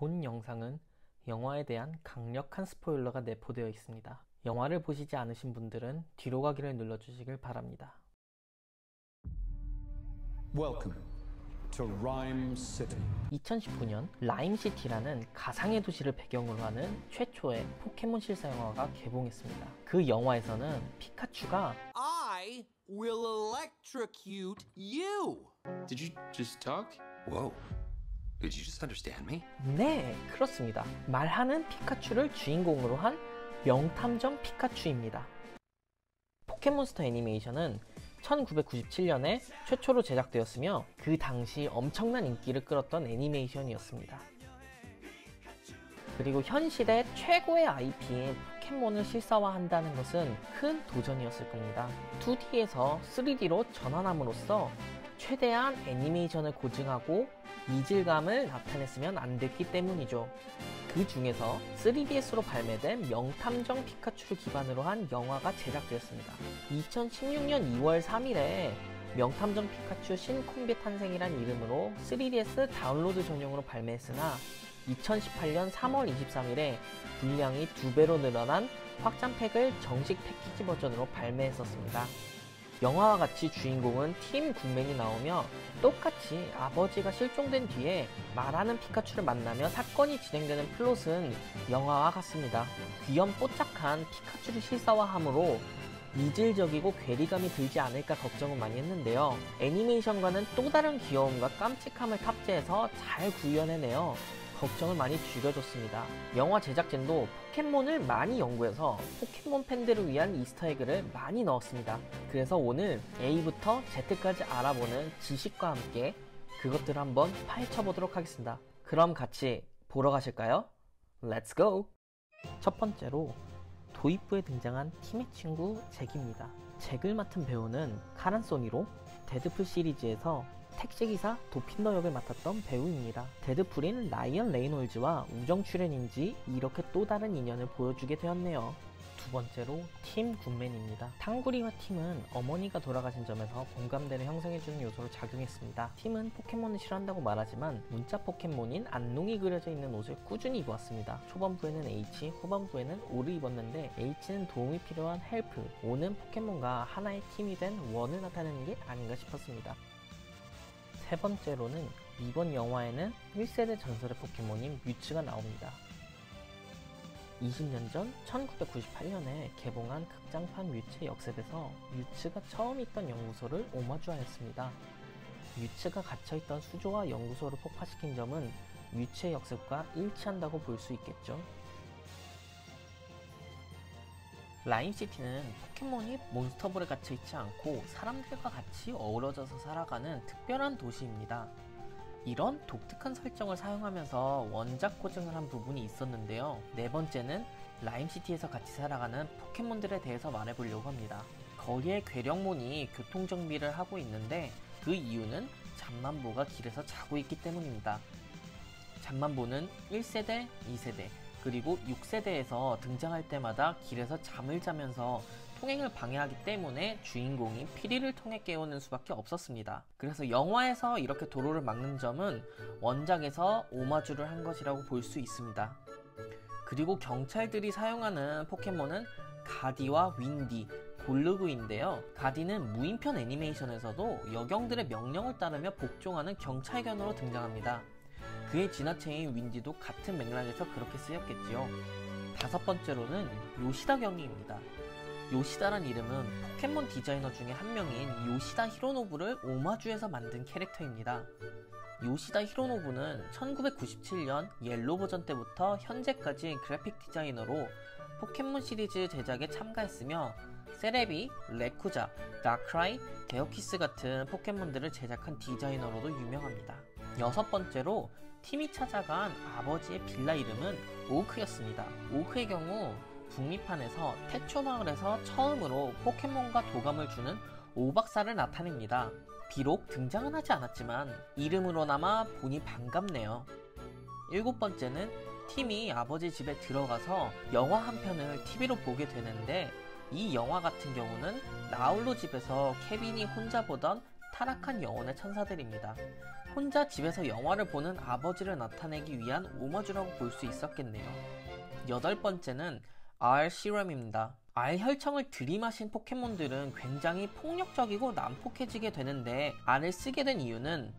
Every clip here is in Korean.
본 영상은 영화에 대한 강력한 스포일러가 내포되어 있습니다. 영화를 보시지 않으신 분들은 뒤로 가기를 눌러주시길 바랍니다. Welcome to Rhyme City. 2019년 라임시티라는 가상의 도시를 배경으로 하는 최초의 포켓몬 실사 영화가 개봉했습니다. 그 영화에서는 피카츄가 I will electrocute you. Did you just talk? Whoa. Did you just understand me? 네, 그렇습니다. 말하는 피카츄를 주인공으로 한 명탐정 피카츄입니다. 포켓몬스터 애니메이션은 1997년에 최초로 제작되었으며 그 당시 엄청난 인기를 끌었던 애니메이션이었습니다. 그리고 현 시대 최고의 IP인 포켓몬을 실사화한다는 것은 큰 도전이었을 겁니다. 2D에서 3D로 전환함으로써 최대한 애니메이션을 고증하고 이질감을 나타냈으면 안 됐기 때문이죠. 그 중에서 3DS로 발매된 명탐정 피카츄를 기반으로 한 영화가 제작되었습니다. 2016년 2월 3일에 명탐정 피카츄 신콤비 탄생이란 이름으로 3DS 다운로드 전용으로 발매했으나 2018년 3월 23일에 분량이 2배로 늘어난 확장팩을 정식 패키지 버전으로 발매했었습니다. 영화와 같이 주인공은 팀 굿맨이 나오며 똑같이 아버지가 실종된 뒤에 말하는 피카츄를 만나며 사건이 진행되는 플롯은 영화와 같습니다. 귀염뽀짝한 피카츄를 실사화하므로 이질적이고 괴리감이 들지 않을까 걱정을 많이 했는데요. 애니메이션과는 또 다른 귀여움과 깜찍함을 탑재해서 잘 구현해내어 걱정을 많이 줄여줬습니다. 영화 제작진도 포켓몬을 많이 연구해서 포켓몬 팬들을 위한 이스터에그를 많이 넣었습니다. 그래서 오늘 A부터 Z까지 알아보는 지식과 함께 그것들을 한번 파헤쳐보도록 하겠습니다. 그럼 같이 보러 가실까요? Let's go! 첫 번째로 도입부에 등장한 팀의 친구 잭입니다. 잭을 맡은 배우는 카란 소니로 데드풀 시리즈에서 택시기사 도핀더 역을 맡았던 배우입니다. 데드풀인 라이언 레이놀즈와 우정 출연인지 이렇게 또 다른 인연을 보여주게 되었네요. 두 번째로 팀 굿맨입니다. 탕구리와 팀은 어머니가 돌아가신 점에서 공감대를 형성해주는 요소로 작용했습니다. 팀은 포켓몬을 싫어한다고 말하지만 문자 포켓몬인 안농이 그려져 있는 옷을 꾸준히 입어왔습니다. 초반부에는 H, 후반부에는 O를 입었는데 H는 도움이 필요한 헬프, O는 포켓몬과 하나의 팀이 된 원을 나타내는 게 아닌가 싶었습니다. 세 번째로는 이번 영화에는 1세대 전설의 포켓몬인 뮤츠가 나옵니다. 20년 전 1998년에 개봉한 극장판 뮤츠의 역습에서 뮤츠가 처음 있던 연구소를 오마주하였습니다. 뮤츠가 갇혀있던 수조와 연구소를 폭파시킨 점은 뮤츠의 역습과 일치한다고 볼 수 있겠죠. 라임시티는 포켓몬이 몬스터볼에 갇혀있지 않고 사람들과 같이 어우러져서 살아가는 특별한 도시입니다. 이런 독특한 설정을 사용하면서 원작 고증을 한 부분이 있었는데요. 네 번째는 라임시티에서 같이 살아가는 포켓몬들에 대해서 말해보려고 합니다. 거리의 괴력몬이 교통정비를 하고 있는데 그 이유는 잠만보가 길에서 자고 있기 때문입니다. 잠만보는 1세대, 2세대, 그리고 6세대에서 등장할 때마다 길에서 잠을 자면서 통행을 방해하기 때문에 주인공이 피리를 통해 깨우는 수밖에 없었습니다. 그래서 영화에서 이렇게 도로를 막는 점은 원작에서 오마주를 한 것이라고 볼 수 있습니다. 그리고 경찰들이 사용하는 포켓몬은 가디와 윈디, 골르구인데요. 가디는 무인편 애니메이션에서도 여경들의 명령을 따르며 복종하는 경찰견으로 등장합니다. 그의 진화체인 윈디도 같은 맥락에서 그렇게 쓰였겠지요. 다섯 번째로는 요시다 경위입니다. 요시다란 이름은 포켓몬 디자이너 중에 한 명인 요시다 히로노부를 오마주해서 만든 캐릭터입니다. 요시다 히로노부는 1997년 옐로 버전 때부터 현재까지 그래픽 디자이너로 포켓몬 시리즈 제작에 참가했으며 세레비, 레쿠자, 다크라이, 데어키스 같은 포켓몬들을 제작한 디자이너로도 유명합니다. 여섯 번째로 팀이 찾아간 아버지의 빌라 이름은 오크였습니다. 오크의 경우 북미판에서 태초마을에서 처음으로 포켓몬과 도감을 주는 오박사를 나타냅니다. 비록 등장은 하지 않았지만 이름으로나마 보니 반갑네요. 일곱 번째는 팀이 아버지 집에 들어가서 영화 한 편을 TV로 보게 되는데 이 영화 같은 경우는 나홀로 집에서 케빈이 혼자 보던 타락한 영혼의 천사들입니다. 혼자 집에서 영화를 보는 아버지를 나타내기 위한 오마주라고 볼 수 있었겠네요. 8번째는 R 시럼입니다. R 혈청을 들이마신 포켓몬들은 굉장히 폭력적이고 난폭해지게 되는데 R을 쓰게 된 이유는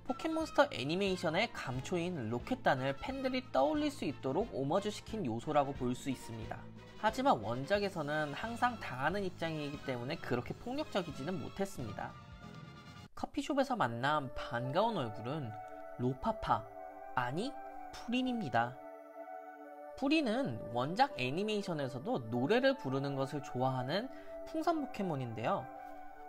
포켓몬스터 애니메이션의 감초인 로켓단을 팬들이 떠올릴 수 있도록 오마주시킨 요소라고 볼 수 있습니다. 하지만 원작에서는 항상 당하는 입장이기 때문에 그렇게 폭력적이지는 못했습니다. 커피숍에서 만난 반가운 얼굴은 로파파, 아니 푸린입니다. 푸린은 원작 애니메이션에서도 노래를 부르는 것을 좋아하는 풍선 포켓몬인데요.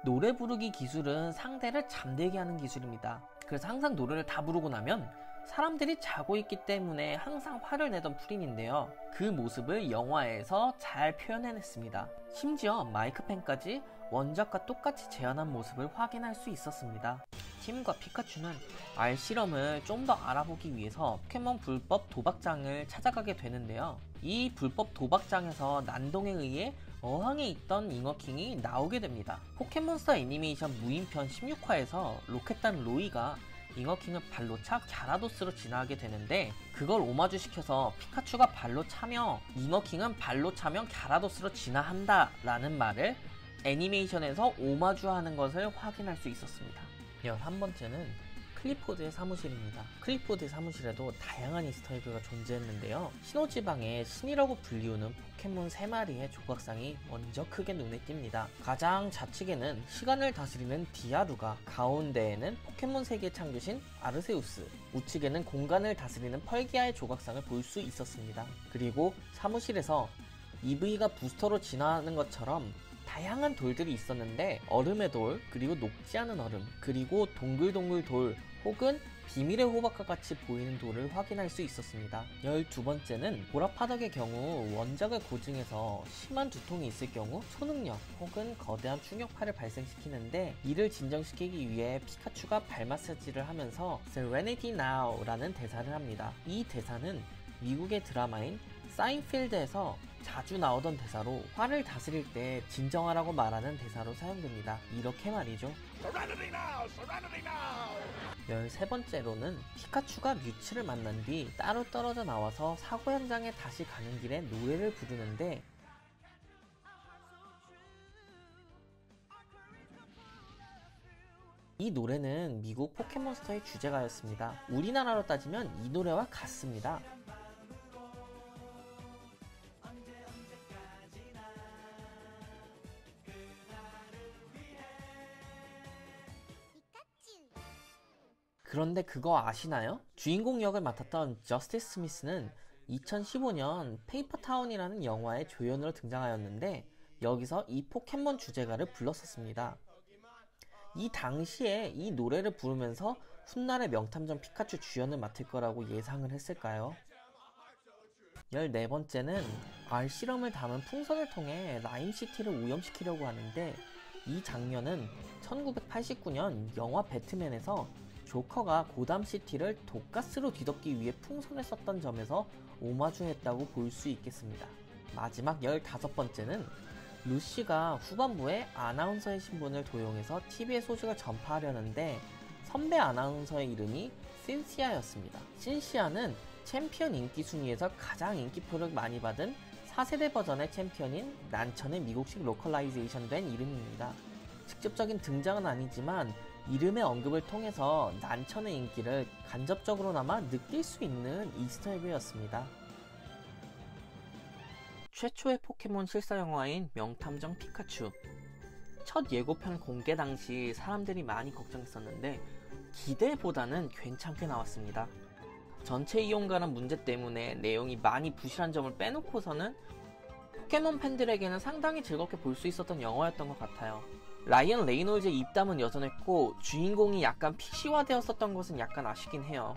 노래 부르기 기술은 상대를 잠들게 하는 기술입니다. 그래서 항상 노래를 다 부르고 나면 사람들이 자고 있기 때문에 항상 화를 내던 푸린인데요. 그 모습을 영화에서 잘 표현해냈습니다. 심지어 마이크펜까지 원작과 똑같이 재현한 모습을 확인할 수 있었습니다. 팀과 피카츄는 R 실험을 좀 더 알아보기 위해서 포켓몬 불법 도박장을 찾아가게 되는데요. 이 불법 도박장에서 난동에 의해 어항에 있던 잉어킹이 나오게 됩니다. 포켓몬스터 애니메이션 무인편 16화에서 로켓단 로이가 잉어킹을 발로 차 갸라도스로 진화하게 되는데 그걸 오마주 시켜서 피카츄가 발로 차며 잉어킹은 발로 차면 갸라도스로 진화한다 라는 말을 애니메이션에서 오마주하는 것을 확인할 수 있었습니다. 11번째는 클리포드의 사무실입니다. 클리포드의 사무실에도 다양한 이스터에그가 존재했는데요. 신호지방의 신이라고 불리우는 포켓몬 3마리의 조각상이 먼저 크게 눈에 띕니다. 가장 좌측에는 시간을 다스리는 디아루가, 가운데에는 포켓몬 세계 창조신 아르세우스, 우측에는 공간을 다스리는 펄기아의 조각상을 볼 수 있었습니다. 그리고 사무실에서 EV가 부스터로 진화하는 것처럼 다양한 돌들이 있었는데 얼음의 돌, 그리고 녹지 않은 얼음, 그리고 동글동글 돌 혹은 비밀의 호박과 같이 보이는 돌을 확인할 수 있었습니다. 12번째는 보라파덕의 경우 원작을 고증해서 심한 두통이 있을 경우 초능력 혹은 거대한 충격파를 발생시키는데 이를 진정시키기 위해 피카츄가 발 마사지를 하면서 Serenity Now 라는 대사를 합니다. 이 대사는 미국의 드라마인 사인필드에서 자주 나오던 대사로 화를 다스릴 때 진정하라고 말하는 대사로 사용됩니다. 이렇게 말이죠. 13번째로는 피카츄가 뮤츠를 만난 뒤 따로 떨어져 나와서 사고 현장에 다시 가는 길에 노래를 부르는데 이 노래는 미국 포켓몬스터의 주제가였습니다. 우리나라로 따지면 이 노래와 같습니다. 그런데 그거 아시나요? 주인공 역을 맡았던 저스티스 스미스는 2015년 페이퍼타운이라는 영화의 조연으로 등장하였는데 여기서 이 포켓몬 주제가를 불렀었습니다. 이 당시에 이 노래를 부르면서 훗날의 명탐정 피카츄 주연을 맡을 거라고 예상을 했을까요? 14번째는 R 실험을 담은 풍선을 통해 라임시티를 오염시키려고 하는데 이 장면은 1989년 영화 배트맨에서 조커가 고담시티를 독가스로 뒤덮기 위해 풍선을 썼던 점에서 오마주했다고 볼 수 있겠습니다. 마지막 15번째는 루시가 후반부에 아나운서의 신분을 도용해서 TV의 소식을 전파하려는데 선배 아나운서의 이름이 신시아였습니다. 신시아는 챔피언 인기 순위에서 가장 인기표를 많이 받은 4세대 버전의 챔피언인 난천의 미국식 로컬라이제이션 된 이름입니다. 직접적인 등장은 아니지만 이름의 언급을 통해서 난천의 인기를 간접적으로나마 느낄 수 있는 이스터에그였습니다. 최초의 포켓몬 실사 영화인 명탐정 피카츄. 첫 예고편 공개 당시 사람들이 많이 걱정했었는데 기대보다는 괜찮게 나왔습니다. 전체 이용가는 문제 때문에 내용이 많이 부실한 점을 빼놓고서는 포켓몬 팬들에게는 상당히 즐겁게 볼 수 있었던 영화였던 것 같아요. 라이언 레이놀즈의 입담은 여전했고 주인공이 약간 PC화되었었던 것은 약간 아쉽긴 해요.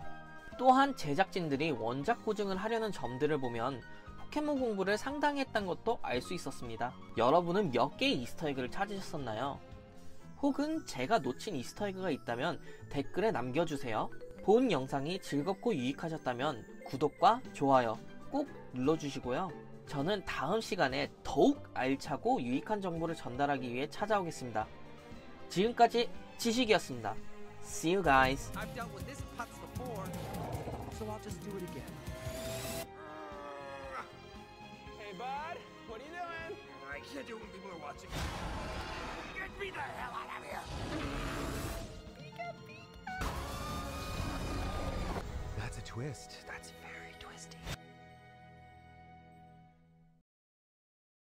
또한 제작진들이 원작 고증을 하려는 점들을 보면 포켓몬 공부를 상당히 했던 것도 알 수 있었습니다. 여러분은 몇 개의 이스터에그를 찾으셨었나요? 혹은 제가 놓친 이스터에그가 있다면 댓글에 남겨주세요. 본 영상이 즐겁고 유익하셨다면 구독과 좋아요 꼭 눌러주시고요. 저는 다음 시간에 더욱 알차고 유익한 정보를 전달하기 위해 찾아오겠습니다. 지금까지 지식이었습니다. See you guys. I've dealt with this putz before, so I'll just do it again. Hey, bud, what are you doing? I can't do it when people are watching. Get me the hell out of here! That's a twist. That's